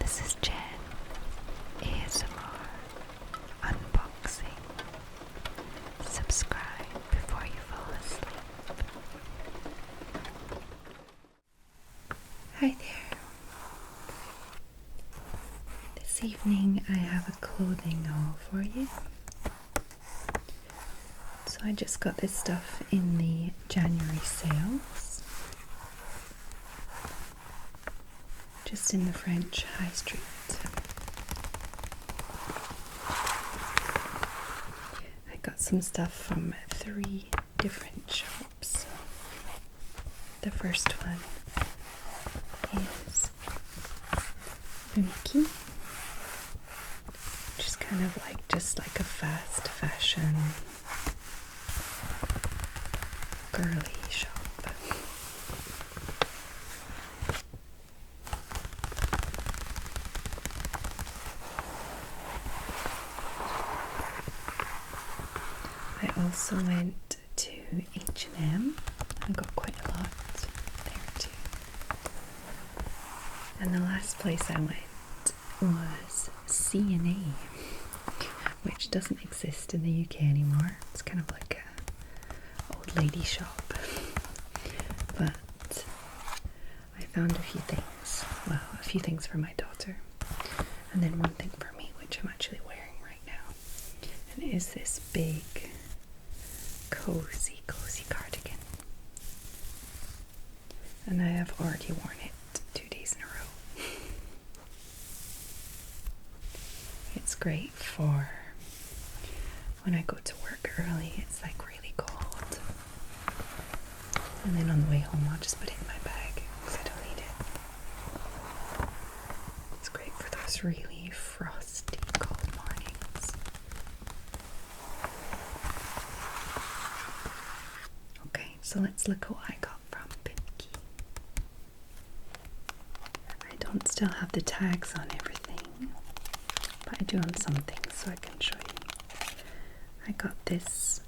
This is Jen, ASMR, unboxing. Subscribe before you fall asleep. Hi there. This evening I have a clothing haul for you. So I just got this stuff in the January sales. Just in the French High Street. I got some stuff from 3 different shops. The first one is Pinkie, which is kind of like just like a fast fashion girly shop. I also went to H&M. I got quite a lot there too. And the last place I went was C&A, which doesn't exist in the UK anymore. It's kind of like a old lady shop. But I found a few things. Well, a few things for my daughter. And then one thing for me, which I'm actually wearing right now. And it is this big cozy cardigan, and I have already worn it 2 days in a row. It's great for when I go to work early. It's like really cold, and then on the way home I'll just put it in my bag because I don't need it. It's great for those really frosty cold mornings. So let's look at what I got from Pinkie. I don't still have the tags on everything, but I do on some things, so I can show you. I got this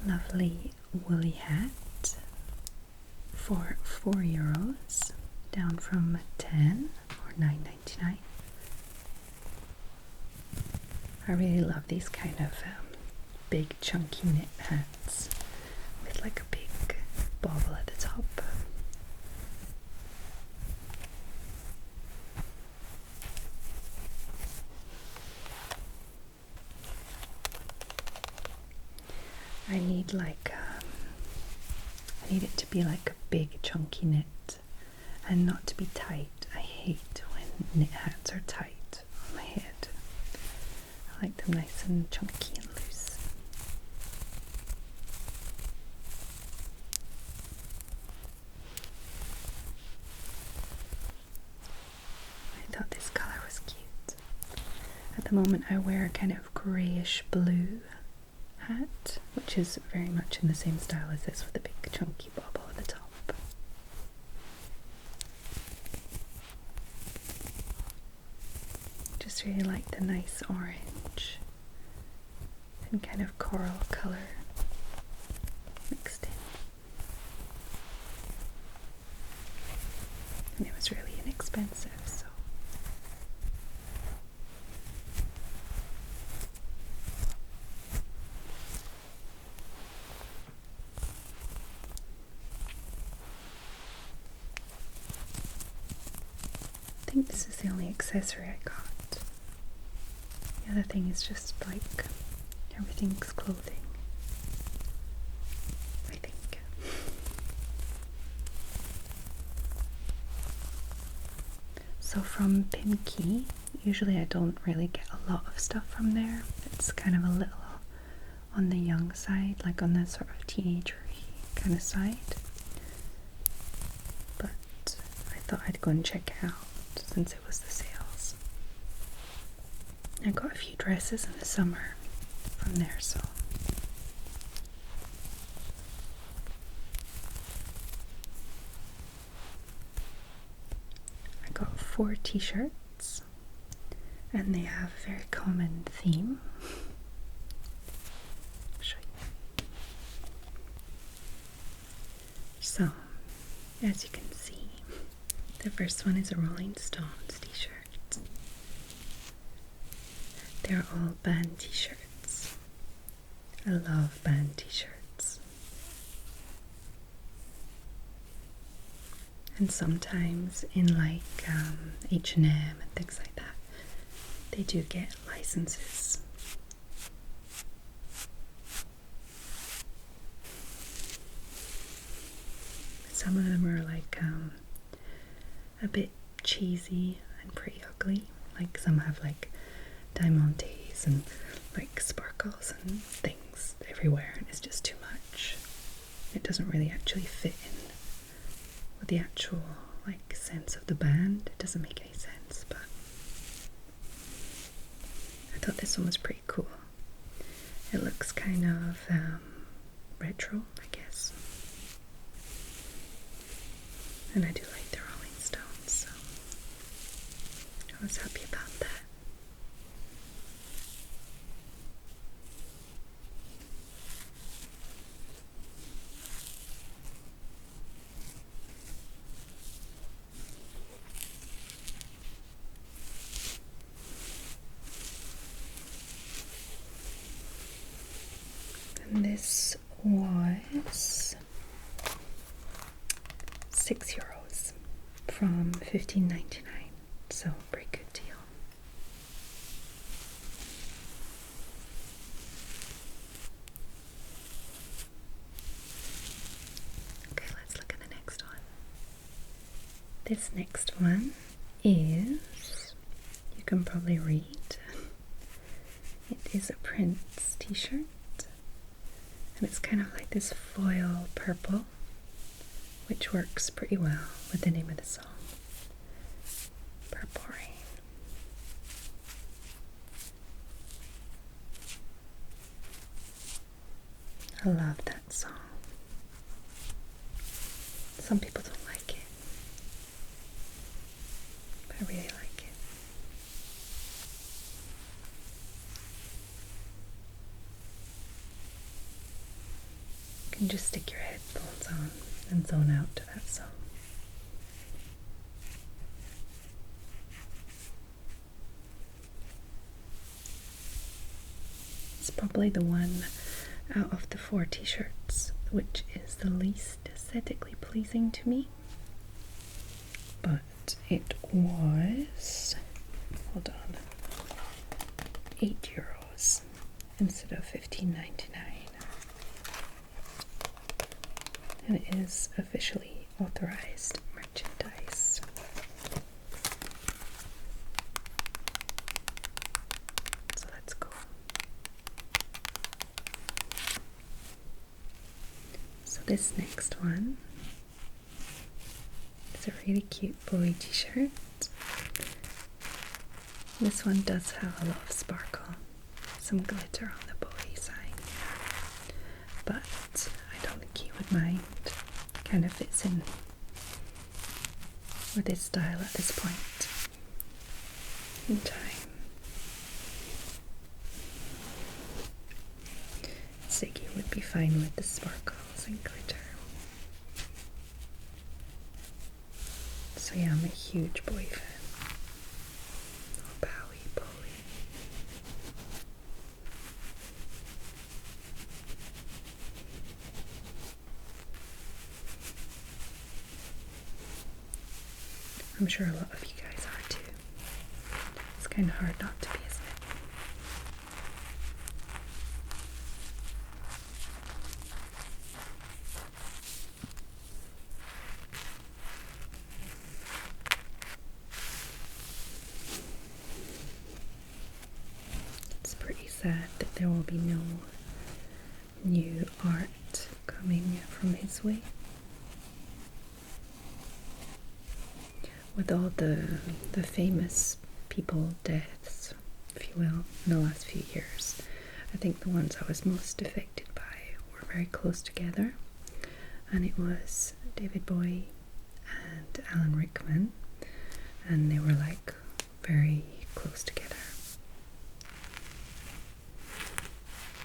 lovely woolly hat for €4, down from 10 or $9.99. I really love these kind of big chunky knit hats with like a big bobble at the top. I need like I need it to be like a big chunky knit and not to be tight. I hate when knit hats are tight on my head. I like them nice and chunky and loose. I thought this colour was cute. At the moment I wear a kind of greyish blue hat, which is very much in the same style as this with a big chunky bobble at the top. Just really like the nice orange and kind of coral colour mixed in. And it was really inexpensive, so I think this is the only accessory I got. The other thing is just like everything's clothing, I think. So from Pinkie, usually I don't really get a lot of stuff from there. It's kind of a little on the young side, like on the sort of teenager-y kind of side. But I thought I'd go and check it out since it was the sales. I got a few dresses in the summer from there, so I got 4 t-shirts, and they have a very common theme. I'll show you. So, as you can see, the first one is a Rolling Stones t-shirt. they're all band t-shirts. I love band t-shirts. And sometimes in like H&M and things like that, they do get licenses. Some of them are like a bit cheesy and pretty ugly. Like some have like diamantes and like sparkles and things everywhere, and it's just too much. It doesn't really actually fit in with the actual like sense of the band. It doesn't make any sense, but I thought this one was pretty cool. It looks kind of retro, I guess. And I do like the Rolling Stones, so I was happy about that. And this was €6 from $15.99, so pretty good deal. Okay, let's look at the next one. This next one is, you can probably read, it is a Prince t-shirt, and it's kind of like this foil purple, which works pretty well with the name of the song, Purple Rain. I love that song. Some people don't like it, but I really like it. You can just stick your headphones on and zone out to that song. It's probably the one out of the 4 t-shirts which is the least aesthetically pleasing to me, but it was, hold on, €8 instead of $15.99. And it is officially authorized merchandise. So that's cool. So this next one is a really cute boy t-shirt. This one does have a lot of sparkle, some glitter on the boy side, but I don't think he would mind. Kind of fits in with his style at this point in time. Ziggy would be fine with the sparkles and glitter. So yeah, I'm a huge boy fan. Oh, Bowie, Bowie. I'm sure a lot of you guys are too. It's kind of hard not to be, isn't it? It's pretty sad that there will be no new art coming from his way. With all the famous people deaths, if you will, in the last few years, I think the ones I was most affected by were very close together, and it was David Bowie and Alan Rickman, and they were like very close together.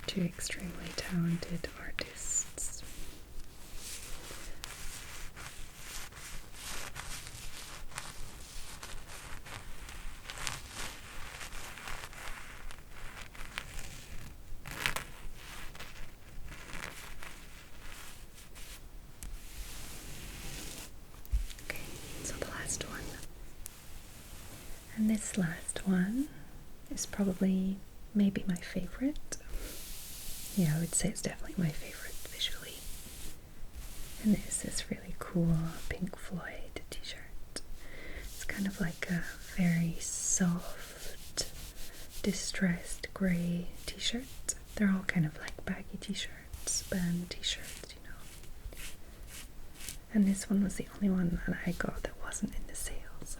Two extremely talented artists. And this last one is probably maybe my favorite. Yeah, I would say it's definitely my favorite visually. And it's this really cool Pink Floyd t-shirt. It's kind of like a very soft, distressed grey t-shirt. They're all kind of like baggy t-shirts, band t-shirts, you know. And this one was the only one that I got that wasn't in the sales.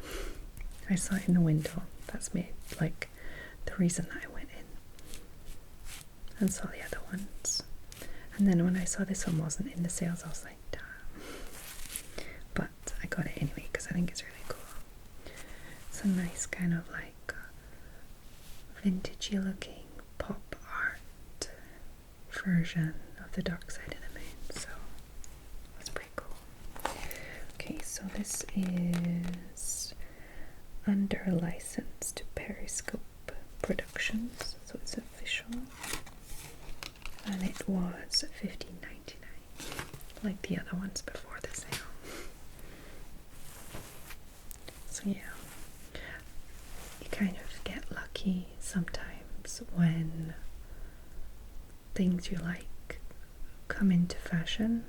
I saw it in the window. That's made like the reason that I went in and saw the other ones. And then when I saw this one wasn't in the sales, I was like, damn. But I got it anyway because I think it's really cool. It's a nice kind of like vintagey looking pop art version of the Dark Side of the Moon, so that's pretty cool. Okay, so this is under license to Periscope Productions, so it's official, and it was $15.99 like the other ones before the sale. So yeah, you kind of get lucky sometimes when things you like come into fashion.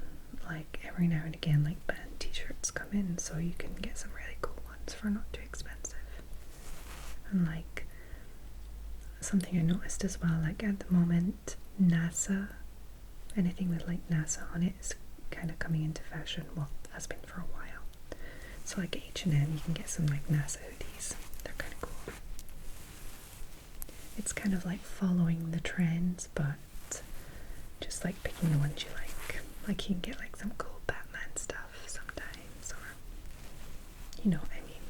Like every now and again, like band t-shirts come in, so you can get some really cool ones for not too expensive. And like something I noticed as well, like at the moment NASA, anything with like NASA on it is kind of coming into fashion. Well, has been for a while. So like H&M, you can get some like NASA hoodies. They're kind of cool. It's kind of like following the trends, but just like picking the ones you like. Like you can get like some cool Batman stuff sometimes, or you know what I mean.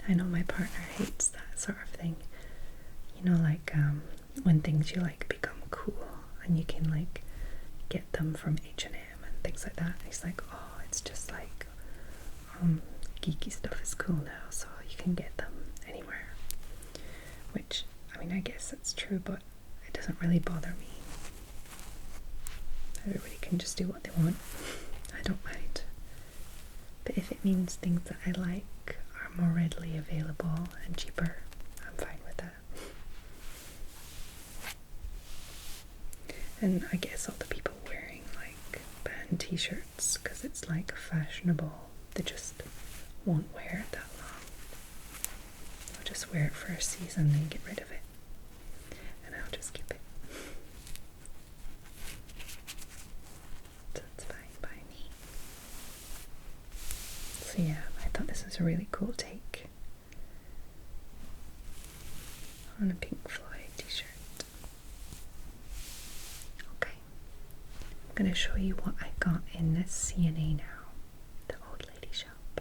I know my partner hates that sort of thing. You know, like when things you like become cool and you can like get them from H&M and things like that. He's like, oh, it's just like geeky stuff is cool now, so you can get them anywhere. Which, I mean, I guess that's true, but it doesn't really bother me. Everybody can just do what they want. I don't mind. But if it means things that I like are more readily available and cheaper, I'm fine with that. And I guess all the people wearing like band t-shirts, because it's like fashionable, they just won't wear it that long. I'll just wear it for a season and get rid of it, and I'll just keep it. So it's fine by me. So yeah, I thought this was a really cool take on a Pink Floyd t-shirt. Okay, I'm going to show you what I got in this C&A now, the old lady shop.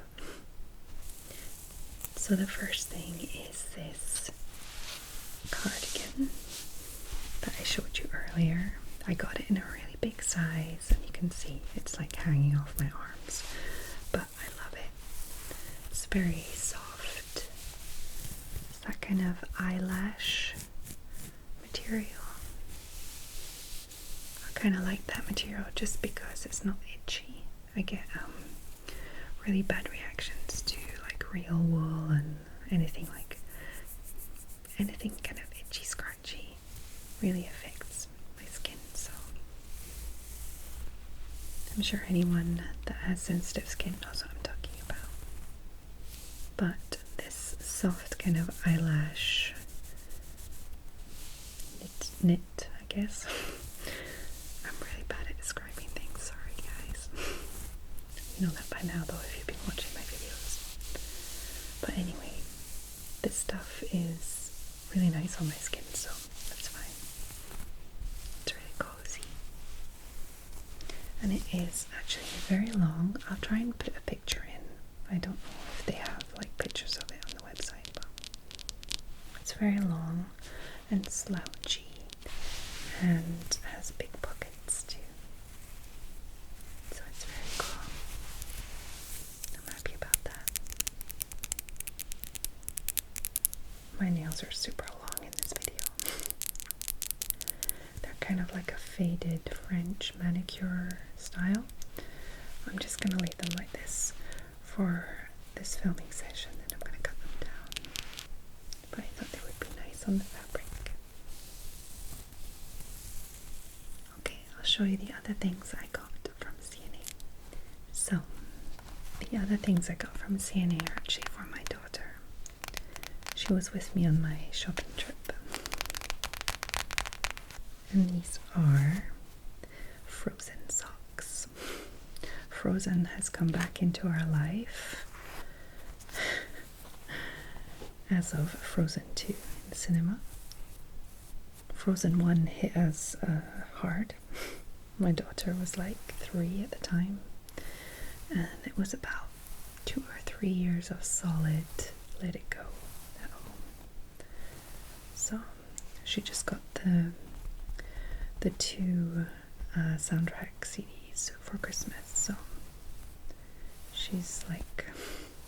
So the first thing is this cardigan that I showed you earlier. I got it in a really big size, and you can see it's like hanging off my arms, but I love it. It's very soft. It's that kind of eyelash material. I kind of like that material just because it's not itchy. I get really bad reactions to like real wool and anything kind of itchy scratchy really affects my skin, so I'm sure anyone that has sensitive skin knows what I'm talking about. But this soft kind of eyelash knit, I guess. I'm really bad at describing things, sorry guys. You know that by now though if you've been watching my videos. But anyway, this stuff is really nice on my skin, so that's fine. It's really cozy. And it is actually very long. I'll try and put a picture in. I don't know if they have like pictures of it on the website, but it's very long and slouchy and has big pockets too. So it's very cool. I'm happy about that. My nails are super long in this video. They're kind of like a faded French manicure style. I'm just going to leave them like this for this filming session, and I'm going to cut them down. But I thought they would be nice on the fabric. Okay, I'll show you the other things I got from CNA. So, the other things I got from CNA are actually for my daughter. She was with me on my shopping trip. And these are Frozen socks. Frozen has come back into our life as of Frozen 2 in the cinema. Frozen 1 hit us hard. My daughter was like 3 at the time, and it was about 2 or 3 years of solid let it go at home. So she just got the 2 soundtrack CDs for Christmas, so she's like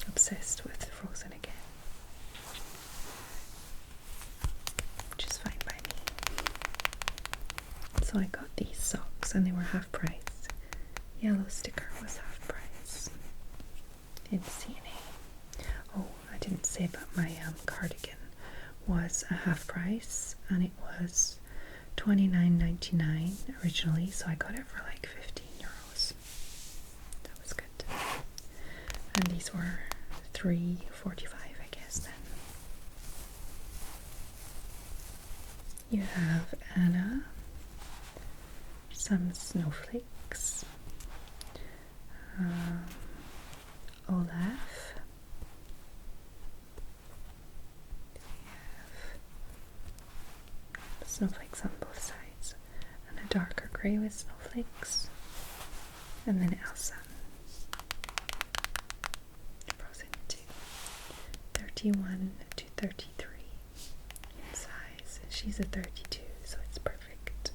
obsessed with Frozen again, which is fine by me. So I got these socks and they were half price. Yellow sticker was half price in CNA. Oh, I didn't say about my cardigan was a half price, and it was $29.99 originally, so I got it for like €15. That was good. And these were $3.45, I guess then. You have Anna, some snowflakes, Olaf, snowflakes on both sides, and a darker grey with snowflakes, and then Elsa. Frozen 2, 31 to 33 in size. She's a 32, so it's perfect.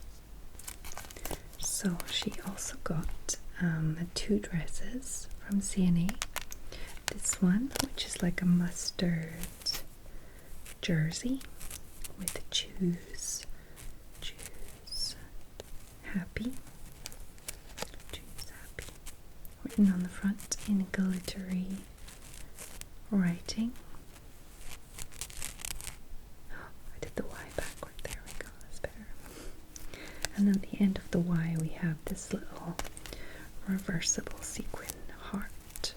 So she also got 2 dresses from CNA. This one, which is like a mustard jersey with choose happy, written on the front in glittery writing. Oh, I did the Y backward. There we go. That's better. And at the end of the Y, we have this little reversible sequin heart.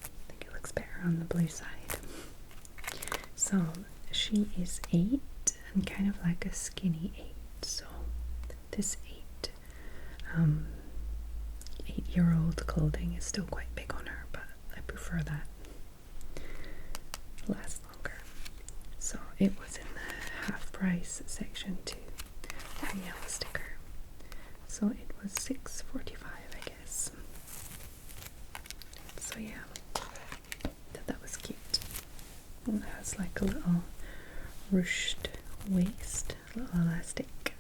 I think it looks better on the blue side. So she is 8 and kind of like a skinny 8. So this 8-year-old clothing is still quite big on her, but I prefer that. It lasts longer. So it was in the half price section too. A yellow sticker. So it was $6.45, I guess. So yeah, that was cute. And it has like a little ruched waist, a little elastic.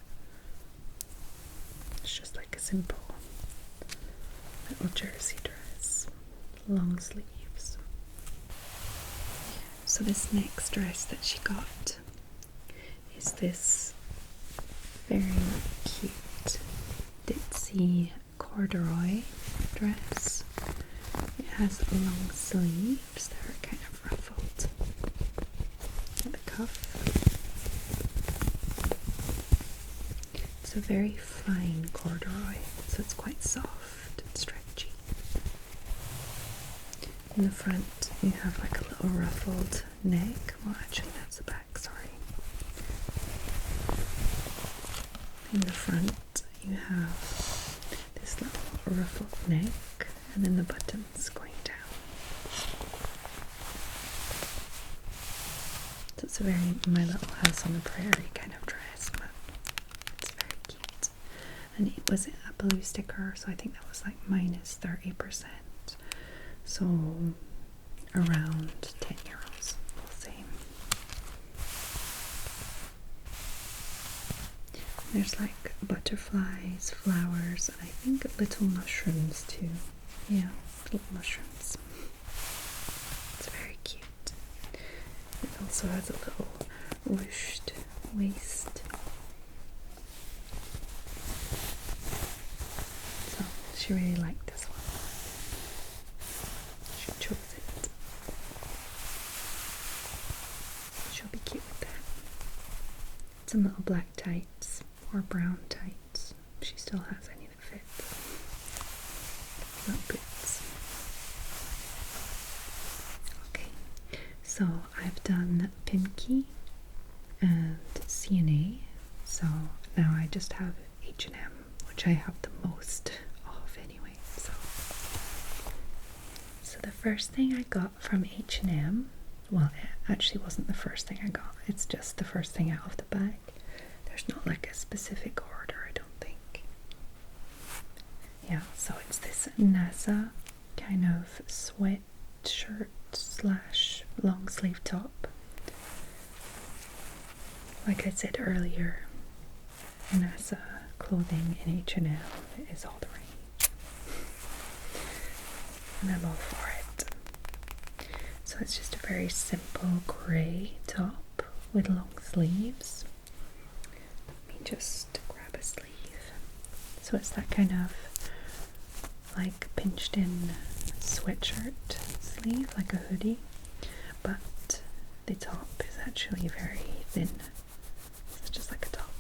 It's just like a simple little jersey dress, long sleeves. So this next dress that she got is this very cute ditzy corduroy dress. It has long sleeves that are kind of ruffled at the cuff. It's a very fine corduroy, so it's quite soft and stretchy. In the front you have like a little ruffled neck. Well, actually that's the back, sorry. In the front you have this little ruffled neck, and then the buttons going down. So it's a very My Little House on the Prairie kind of dress, but it's very cute. And it was a blue sticker, so I think that was like minus 30%. So around €10, we'll say. There's like butterflies, flowers, and I think little mushrooms too. Yeah, little mushrooms. It's very cute. It also has a little ruched waist. So She really liked this one. She chose it. She'll be cute with that. Some little black tights or brown tights. She still has any that fit. Little boots. Okay, so I've done Pimkie and CNA. So now I just have H&M, which I have the most of anyway. So the first thing I got from H&M, well, it actually wasn't the first thing I got, it's just the first thing out of the bag. There's not like a specific order, I don't think. Yeah, so it's this NASA kind of sweatshirt slash long sleeve top. Like I said earlier, NASA clothing in H&M is all the rage, and I'm all for it. So it's just a very simple grey top with long sleeves. Let me just grab a sleeve. So it's that kind of like pinched in sweatshirt sleeve, like a hoodie, but the top is actually very thin. It's just like a top.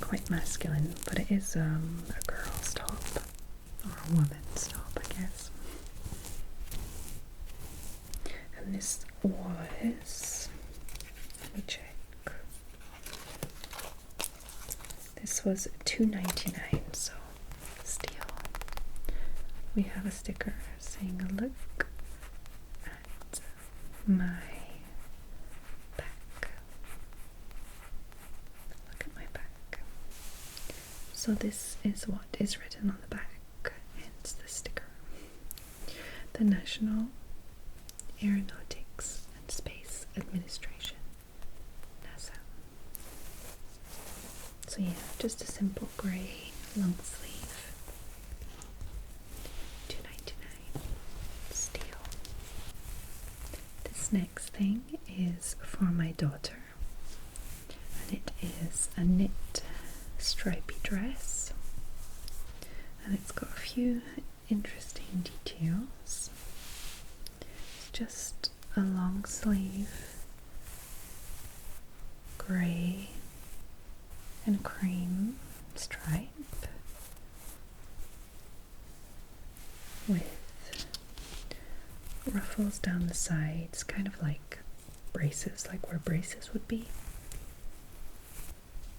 Quite masculine, but it is a girl's top, or a woman's top, I guess. And this was, let me check, this was $2.99, so steal. We have a sticker saying a look at my back. Look at my back. So this is what is written on the back. It's the sticker. The National Aeronautics and Space Administration, NASA. So yeah, just a simple grey long sleeve. $2.99. Steal. This next thing is for my daughter, and it is a knit stripy dress, and it's got a few interesting details. It's just a long sleeve grey and cream stripe with ruffles down the sides, kind of like braces, like where braces would be.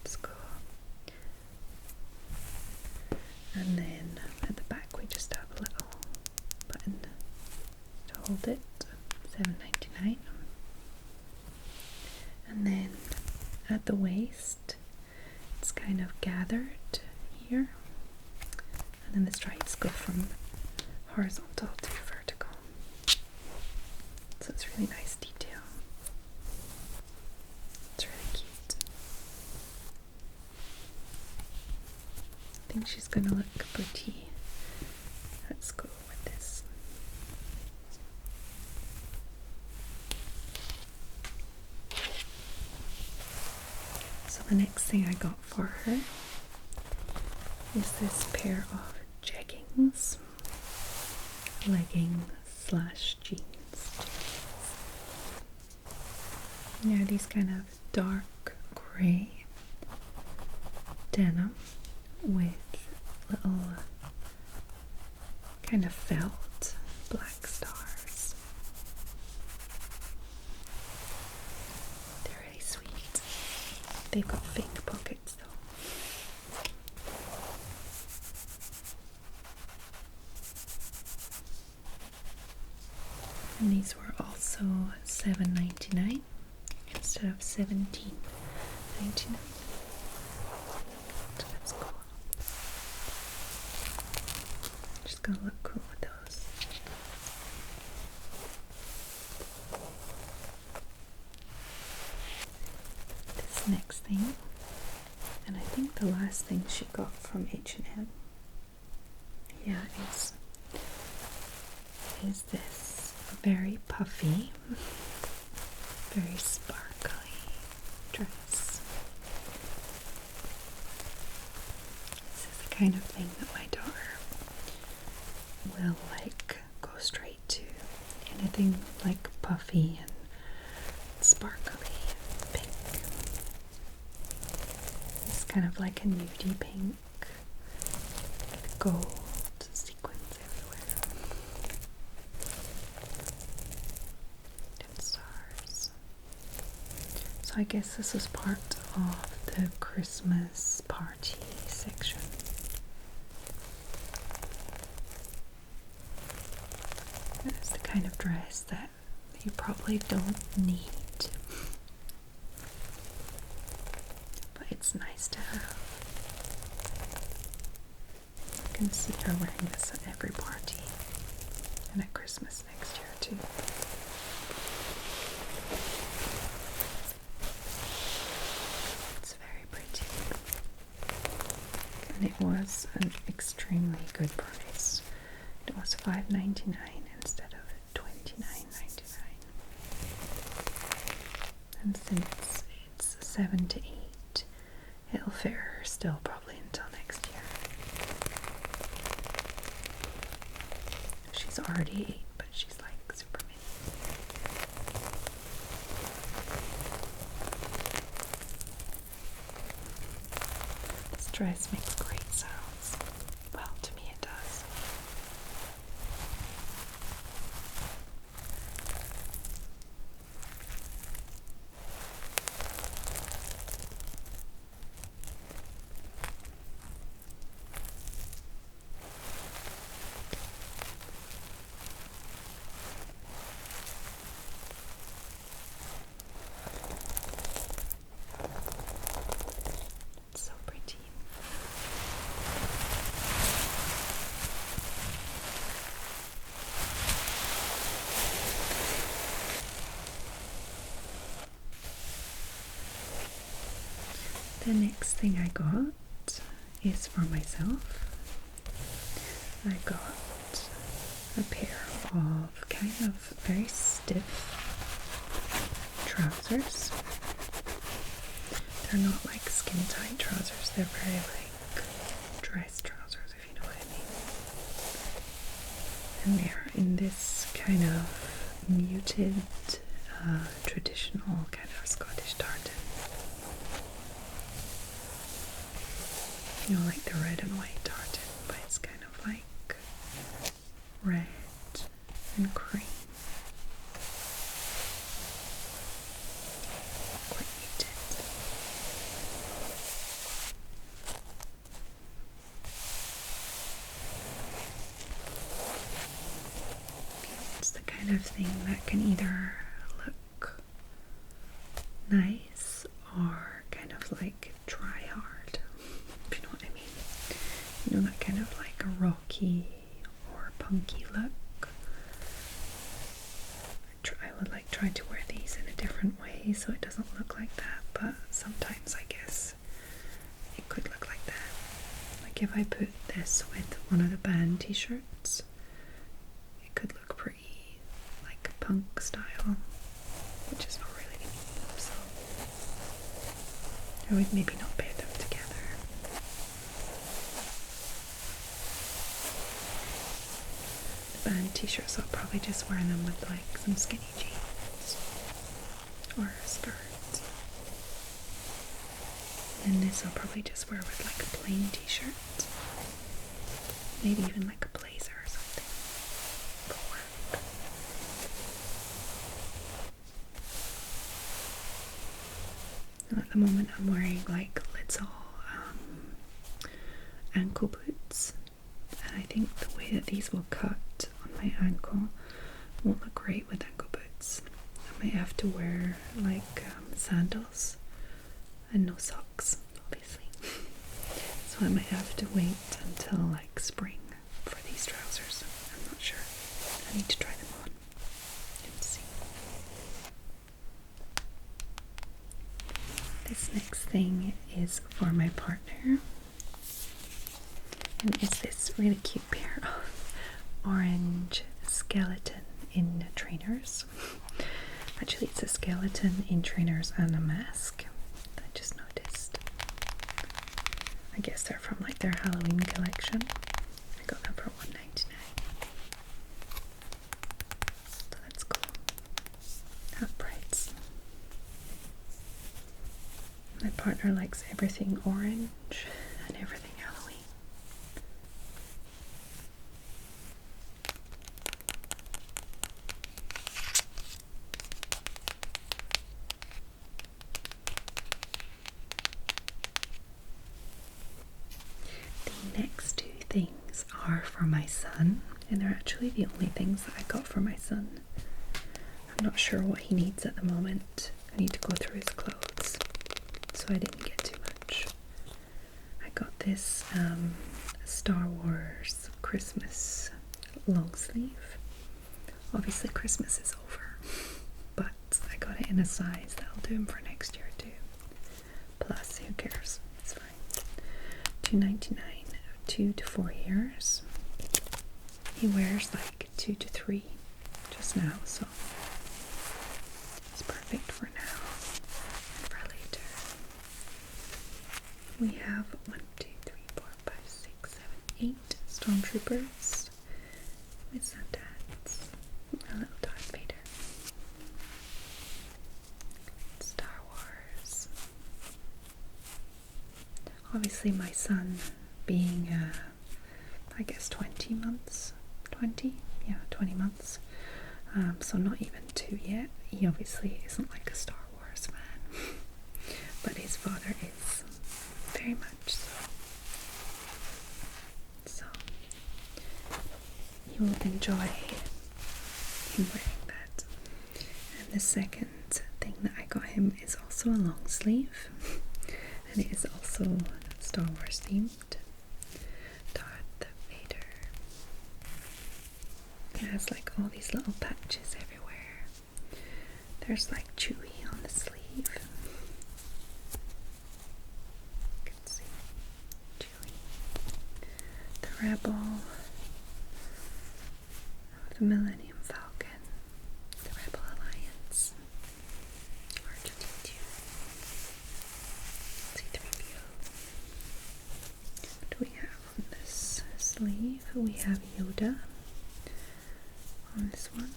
It's cool. And then at the back we just have a little button to hold it, $7.99. And then at the waist it's kind of gathered here, and then the stripes go from horizontal to vertical. So it's really nice detail. It's really cute. I think she's gonna look pretty at school with this. So the next thing I got for her is this pair of jeggings, leggings slash jeans. Yeah, these kind of dark grey denim with little kind of felt black stars. They're really sweet. They've got fake pockets though. And these were also $7.99 instead of $17.99. So that's cool. Just gonna look cool with those. This next thing, and I think the last thing she got from H&M, yeah, is this very puffy, very sparkly dress. This is the kind of thing that my daughter will like go straight to. Anything like puffy and sparkly and pink. It's kind of like a nudie pink with gold sequins everywhere and stars. So I guess this was part of the Christmas party section. It's the kind of dress that you probably don't need, but it's nice to have. You can see her wearing this at every party and at Christmas next year too. It's very pretty, and it was an extremely good price. It was $5.99 instead of $29.99. And since it's 7 to 8, it'll fit her still probably until next year. She's already 8, but she's like super mini. This dress makes great sounds. Well, to me it does. It's so pretty. The next thing I got is for myself. I got a pair of kind of very stiff trousers. They're not like skin tight trousers, they're very like dress trousers, if you know what I mean. And they're in this kind of muted, traditional kind of Scottish tartan. You know, like the red and white tartan, but it's kind of like red and cream. Quite muted. It's the kind of thing that can either look nice or kind of like try hard, if you know what I mean. You know, that kind of like a rocky or punky look. I would like try to wear these in a different way so it doesn't look like that, but sometimes I guess it could look like that. Like if I put this with one of the band t-shirts, it could look pretty like punk style, which is not really me, so I would maybe not pair them together. The band t-shirts, I'll probably just wear them with like some skinny jeans or a skirt. And this I'll probably just wear with like a plain t-shirt. Maybe even like a blazer or something for work. And at the moment I'm wearing like little ankle boots, and I think the way that these will cut on my ankle won't look great with ankle boots. I might have to wear like sandals and no socks, obviously. So I might have to wait until like spring for these trousers. I'm not sure. I need to try them on and see. This next thing is for my partner, and it's this really cute pair of orange skeleton in trainers. Actually, it's a skeleton in trainers and a mask. I just noticed. I guess These are from like their Halloween collection. I got them for $1.99. So that's cool. Half price. My partner likes everything orange and everything Halloween. The next two things are for my son, and they're actually the only things that I got for my son. I'm not sure what he needs at the moment. I need to go through his clothes, so I didn't get too much. I got this Star Wars Christmas long sleeve. Obviously Christmas is over, but I got it in a size that'll do him for next year too. Plus, who cares? It's fine. $2.99, 2 to 4 years. He wears like 2 to 3 just now, so it's perfect for now and for later. We have 1, 2, 3, 4, 5, 6, 7, 8 stormtroopers with sundays. A little Darth Vader. Star Wars. Obviously my son being I guess 20 months. 20? Yeah, 20 months. So not even 2 yet. He obviously isn't like a Star Wars fan. But his father is. Very much so. So you will enjoy him wearing that. And the second thing that I got him is also a long sleeve, and it is also Star Wars themed. Darth Vader. It has like all these little patches everywhere. There's like Chewie on the sleeve. Rebel, the Millennium Falcon, the Rebel Alliance, R2-D2, C-3PO. What do we have on this sleeve? We have Yoda on this one.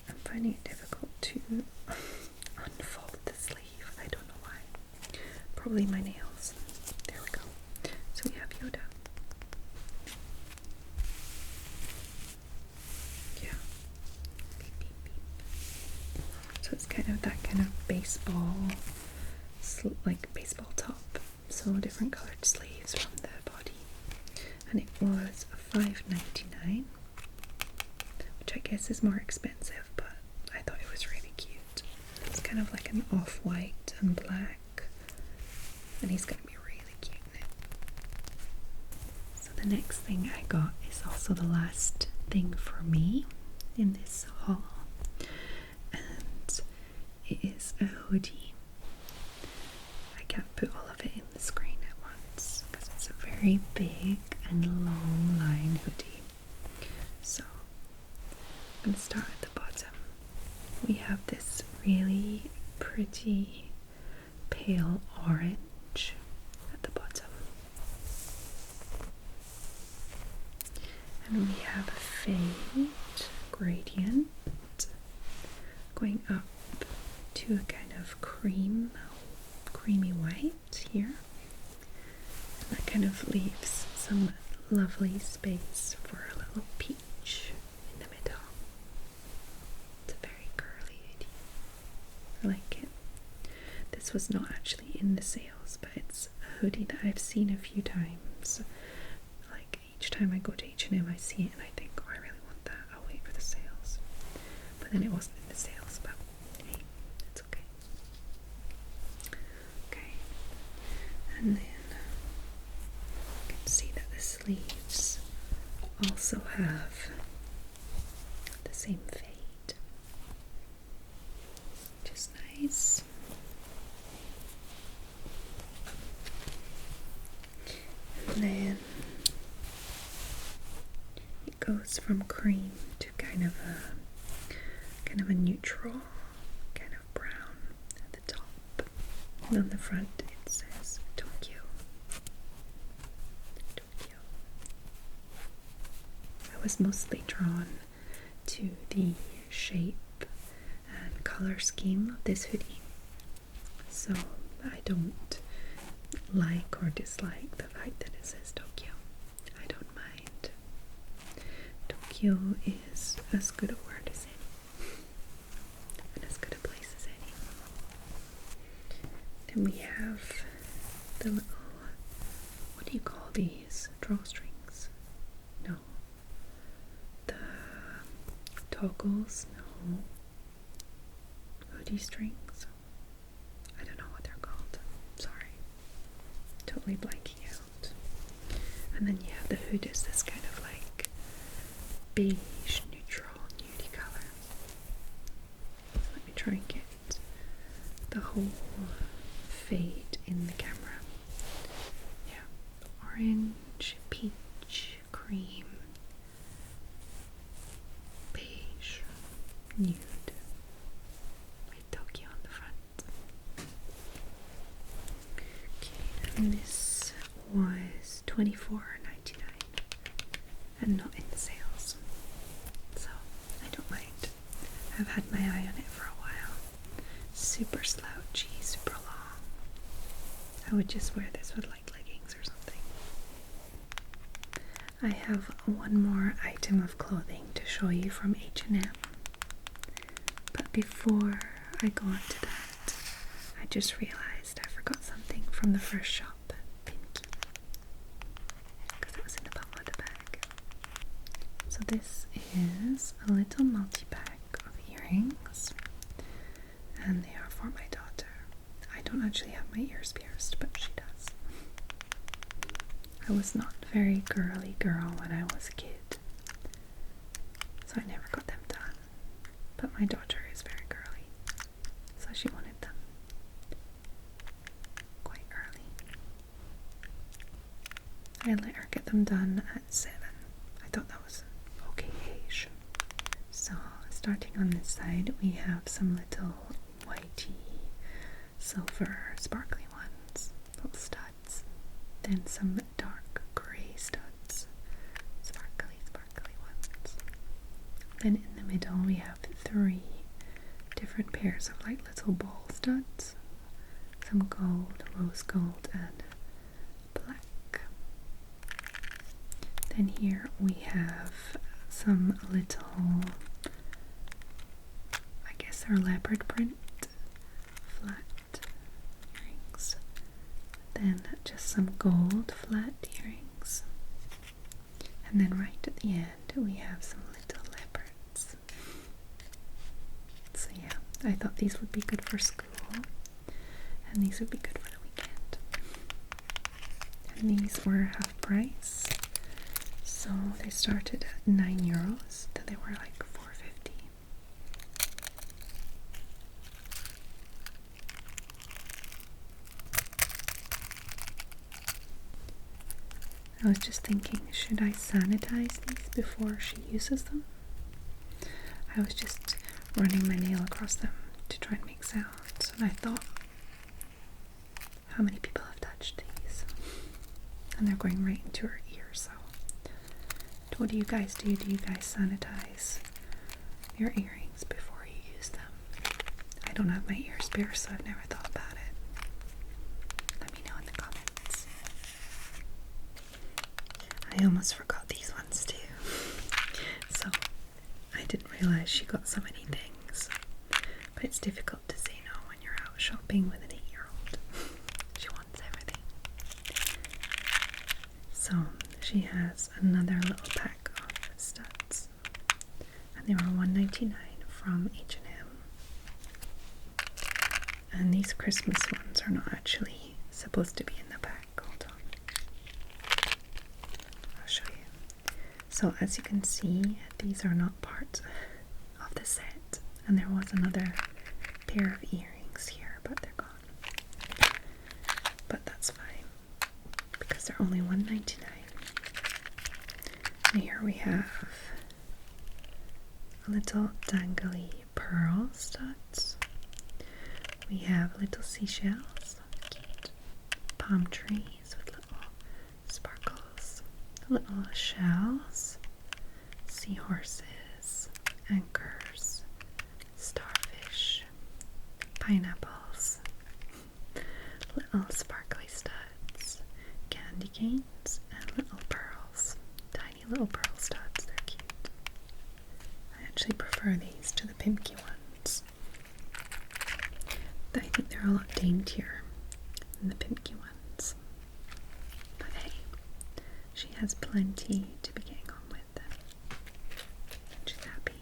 I'm finding it difficult to unfold the sleeve. I don't know why. Probably my nails. There we go. So we have Yoda. It's kind of that kind of baseball, like baseball top, so different coloured sleeves from the body, and it was $5.99, which I guess is more expensive, but I thought it was really cute. It's kind of like an off-white and black, and he's going to be really cute in it. So the next thing I got is also the last thing for me in this haul. It is a hoodie. I can't put all of it in the screen at once because it's a very big and long line hoodie. So I'm going to start at the bottom. We have this really pretty pale orange at the bottom. And we have a fade gradient going up to a kind of creamy white here, and that kind of leaves some lovely space for a little peach in the middle. It's a very curly hoodie. I like it. This was not actually in the sales, but it's a hoodie that I've seen a few times. Like each time I go to H&M I see it and I think, oh, I really want that. I'll wait for the sales. But then it wasn't in the sales, but and then you can see that the sleeves also have the same fade, which is nice. And then it goes from cream to kind of a neutral, kind of brown at the top, and on the front it says Tokyo. was mostly drawn to the shape and color scheme of this hoodie. So I don't like or dislike the fact that it says Tokyo. I don't mind. Tokyo is as good a word as any, and as good a place as any. Then we have the little, what do you call these? Drawstrings? No. The toggles? No. Hoodie strings? I don't know what they're called. Sorry. Totally blanking out. And then you have the hood is this kind of like beige, neutral, nudie color. Let me try and get the whole fade in the camera. Yeah. Orange, peach, cream, beige, nude. With Tokyo on the front. Okay, and this was $24.99 and not in sales. So I don't mind. I've had my eye on it for a while. Super slouchy, super long. I would just wear this with like leggings or something. I have one more item of clothing to show you from H&M. But before I go on to that, I just realized I forgot something from the first shop, Pinkie, because it was in the bottom of the bag. So this is a little multi-pack of earrings, and they are for my daughter. I don't actually have my ears pierced, but she does. I was not a very girly girl when I was a kid, so I never got them done. But my daughter is very girly, so she wanted them quite early. I let her get them done at 7. I thought that was okay-ish. So starting on this side, we have some little whitey, silver, sparkly ones, little studs. Then some dark grey studs, sparkly ones. Then in the middle we have 3 different pairs of like little ball studs. Some gold, rose gold, and black. Then here we have some little, I guess they're leopard print, flat earrings. Then just some gold flat earrings. And then right at the end we have some little leopards. So yeah, I thought these would be good for school, and these would be good for the weekend. And these were half price, so they started at €9, then they were like $4.50. I was just thinking, should I sanitize these before she uses them? I was just running my nail across them to try and make sounds, and I thought, how many people have touched these? And they're going right into her ear, so what do you guys do? Do you guys sanitize your earrings before you use them? I don't have my ears pierced, so I've never thought about it. Let me know in the comments. I almost forgot these ones too. So I didn't realize she got so many things. But it's difficult to say no when you're out shopping with an 8-year-old. She wants everything. So she has another little pack of studs. And they were $1.99 from H&M. And these Christmas ones are not actually supposed to be in the pack. Hold on. I'll show you. So as you can see, these are not part of the set. And there was another pair of earrings here, but they're gone. But that's fine, because they're only $1.99. And here we have little dangly pearl studs. We have little seashells, cute. Palm trees with little sparkles, little shells, seahorses, anchors, starfish, pineapples, little sparkly studs, candy canes, and little pearls. Tiny little pearl studs, they're cute. I actually prefer these to the Pimkie ones. I think they're a lot daintier than the Pimkie ones. But hey, she has plenty to be getting on with. She's happy.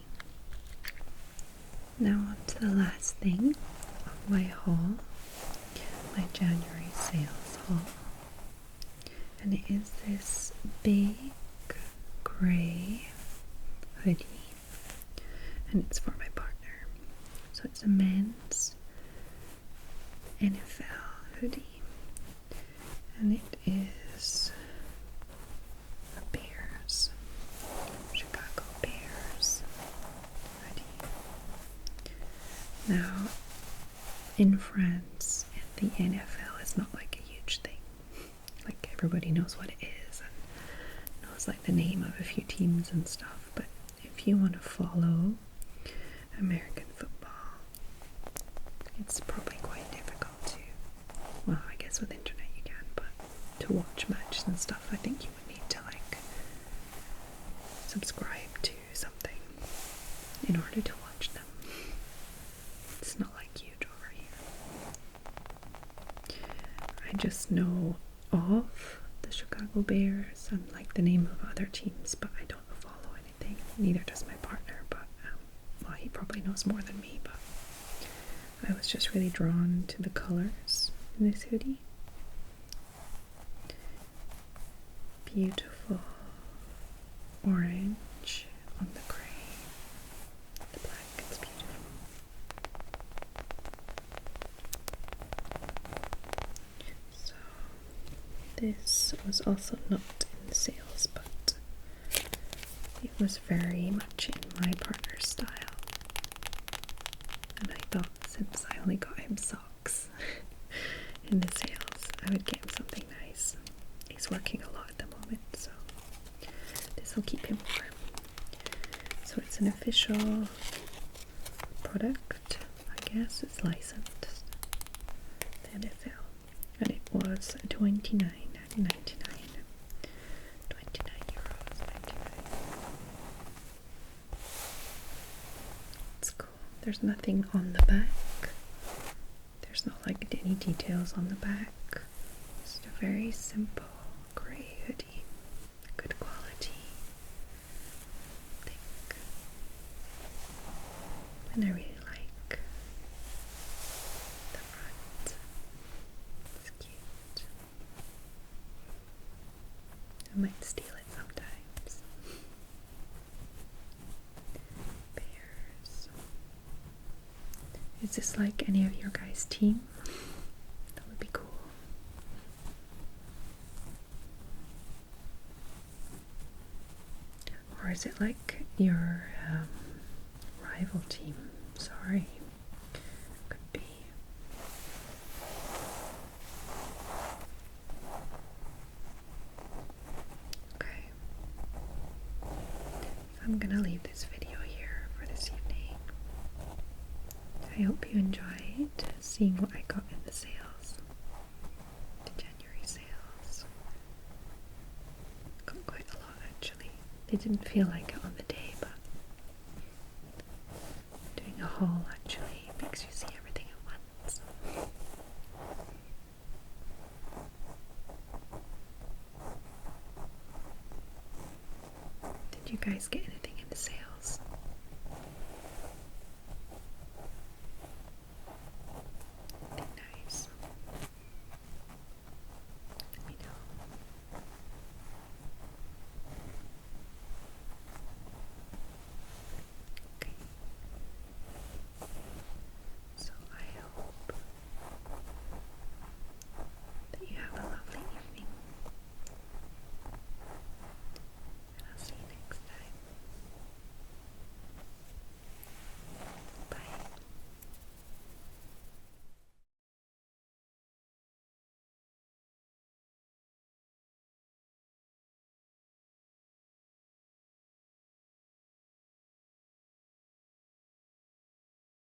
Now on to the last thing of my haul, my January sales haul. And it is this big grey hoodie. And it's for my partner. So it's a men's NFL hoodie. And it is a Bears, Chicago Bears hoodie. Now, in France, the NFL is not like a huge thing. Like, everybody knows what it is and knows like the name of a few teams and stuff. But if you want to follow American football, it's probably quite difficult to, well, I guess with internet you can, but to watch matches and stuff, I think you would need to like subscribe to something in order to watch them. It's not like huge over here. I just know of the Chicago Bears and like the name of other teams, but I don't follow anything. Neither does my partner, but well, he probably knows more than me, but I was just really drawn to the colors in this hoodie. Beautiful orange on the grey. The black, it's beautiful. So this was also not in the sales, but it was very much in my partner's style. And I thought, since I only got him socks in the sales, I would get him something nice. He's working a lot at the moment, so this will keep him warm. So it's an official product, I guess. It's licensed, the NFL, and it was €29.99. It's cool. There's nothing on the back. There's not like any details on the back. Just a very simple grey hoodie. Good quality. Thick. And I really like the front. It's cute. I might steal it sometimes. Bears. Is this like any of your guys' team? That would be cool. Or is it like your rival team? Sorry. Could be. Okay. So I'm gonna leave this video here for this evening. I hope you enjoyed seeing what I got in the sales. The January sales. Got quite a lot actually. They didn't feel like it on the day, but doing a haul actually makes you see everything at once. Did you guys get anything in the sale?